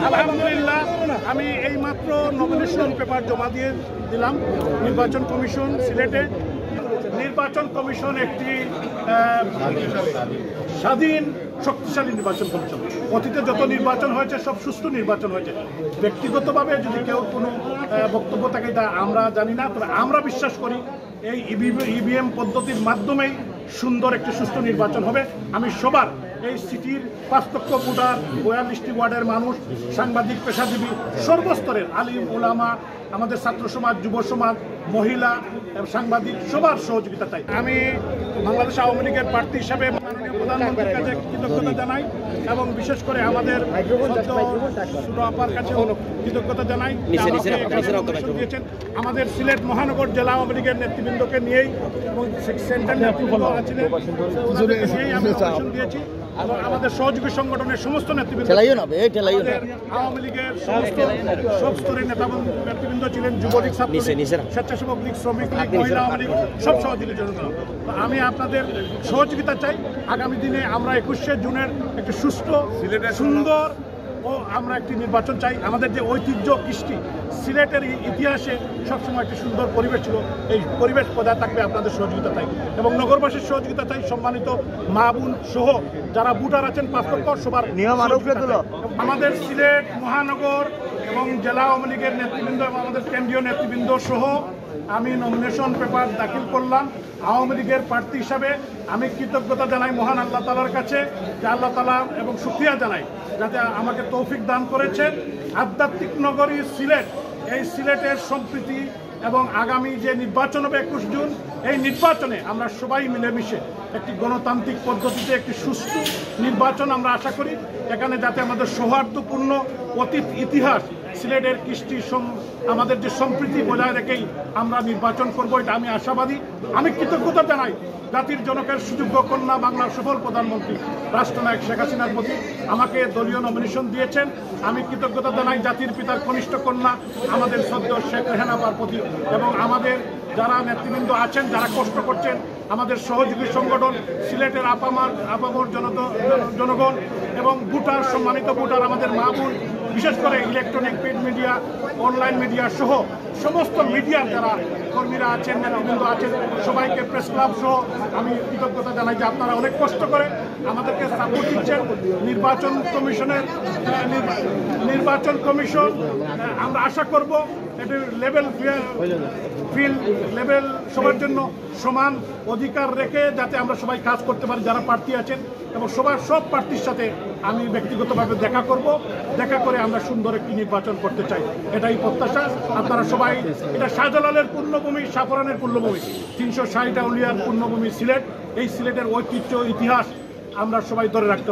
আলহামদুলিল্লাহ, আমি এইমাত্র নমিনেশন পেপার জমা দিয়ে দিলাম নির্বাচন কমিশন সিলেটে। নির্বাচন কমিশন একটি স্বাধীন শক্তিশালী নির্বাচন কমিশন। অতীতে যত নির্বাচন হয়েছে সব সুষ্ঠু নির্বাচন হয়েছে। ব্যক্তিগতভাবে যদি কেউ কোনো বক্তব্য থাকে তা আমরা জানি না, তবে আমরা বিশ্বাস করি এই ইভিএম পদ্ধতির মাধ্যমেই সুন্দর একটি সুষ্ঠু নির্বাচন হবে। আমি সবার এই সিটির 5 লক্ষ ভোটার, 42টি ওয়ার্ডের মানুষ, সাংবাদিক, পেশাজীবী, সর্বস্তরের আলিম ওলামা, আমাদের ছাত্র সমাজ, যুব সমাজ, মহিলা, সাংবাদিক সবার সহযোগিতা চাই। আমি বাংলাদেশ আওয়ামী লীগের প্রার্থী হিসাবে মাননীয় প্রধানমন্ত্রীর কাছে কৃতজ্ঞতা জানাই এবং বিশেষ করে আমাদের ছোট আপার কাছে কৃতজ্ঞতা জানাই দিয়েছেন। আমাদের সিলেট মহানগর জেলা আওয়ামী লীগের নেতৃবৃন্দকে নিয়েই এবং সেন্ট্রাল নেতৃবৃন্দ আছিলেন দিয়েছি এবং আমাদের সহযোগী সংগঠনের সমস্ত নেতৃবৃন্দ, আওয়ামী লীগের সব স্তরের নেতৃবৃন্দ ছিলেন, যুবলীগ, ছাত্রলীগ, স্বেচ্ছাসেবক লীগ, শ্রমিক লীগ, মহিলা আওয়ামী লীগ, সব সহযোগী জনতা। আমি আপনাদের সহযোগিতা চাই। আগামী দিনে আমরা 21শে জুনের একটি সুষ্ঠু, সুন্দর ও আমরা একটি নির্বাচন চাই। আমাদের যে ঐতিহ্য, কৃষ্টি, সিলেটের ইতিহাসে সবসময় একটি সুন্দর পরিবেশ ছিল, এই পরিবেশ বজায় থাকবে। আপনাদের সহযোগিতা চাই এবং নগরবাসীর সহযোগিতা চাই। সম্মানিত মা বোন সহ যারা ভোটার আছেন 5 লক্ষ, সবার আমাদের সিলেট মহানগর এবং জেলা আওয়ামী লীগের নেতৃবৃন্দ এবং আমাদের কেন্দ্রীয় নেতৃবৃন্দ সহ আমি নমিনেশন পেপার দাখিল করলাম আওয়ামী লীগের প্রার্থী হিসাবে। আমি কৃতজ্ঞতা জানাই মহান আল্লাহ তালার কাছে, যে আল্লাহ তালা এবং শুকরিয়া জানাই যাতে আমাকে তৌফিক দান করেছেন। আধ্যাত্মিক নগরী সিলেট, এই সিলেটের সম্প্রীতি এবং আগামী যে নির্বাচন হবে 21 জুন, এই নির্বাচনে আমরা সবাই মিলেমিশে একটি গণতান্ত্রিক পদ্ধতিতে একটি সুষ্ঠু নির্বাচন আমরা আশা করি। এখানে যাতে আমাদের সৌহার্দ্যপূর্ণ অতীত ইতিহাস, সিলেটের কৃষ্টি, আমাদের যে সম্প্রীতি বজায় রেখেই আমরা নির্বাচন করব, এটা আমি আশাবাদী। আমি কৃতজ্ঞতা জানাই জাতির জনকের সুযোগ্য কন্যা, বাংলার সফল প্রধানমন্ত্রী রাষ্ট্রনায়ক শেখ হাসিনার প্রতি। আমাকে দলীয় নমিনেশন দিয়েছেন। আমি কৃতজ্ঞতা জানাই জাতির পিতার কনিষ্ঠ কন্যা আমাদের শ্রদ্ধেয় শেখ রেহানার প্রতি এবং আমাদের যারা নেতৃবৃন্দ আছেন, যারা কষ্ট করছেন, আমাদের সহযোগী সংগঠন, সিলেটের আপামর জনগণ এবং ভোটার, সম্মানিত ভোটার, আমাদের মা বোন, বিশেষ করে electronic, print media, online media সহ সমস্ত মিডিয়ার যারা কর্মীরা আছেন, নেতৃবৃন্দ আছেন, সবাইকে, প্রেস ক্লাব সহ আমি কৃতজ্ঞতা জানাই যে আপনারা অনেক কষ্ট করে আমাদেরকে সাপোর্ট দিচ্ছেন। নির্বাচন কমিশন আমরা আশা করব এটির লেভেল সবার জন্য সমান অধিকার রেখে যাতে আমরা সবাই কাজ করতে পারি যারা প্রার্থী আছেন, এবং সব প্রার্থীর সাথে আমি ব্যক্তিগতভাবে দেখা করব। দেখা করে আমরা সুন্দর একটি নির্বাচন করতে চাই, এটাই প্রত্যাশা। আপনারা সবাই, এটা শাহজালালের পূর্ণভূমি, সাফরানের পূর্ণভূমি, 360 আউলিয়ার পূর্ণভূমি সিলেট। এই সিলেটের ঐতিহ্য, ইতিহাস আমরা সবাই ধরে রাখতে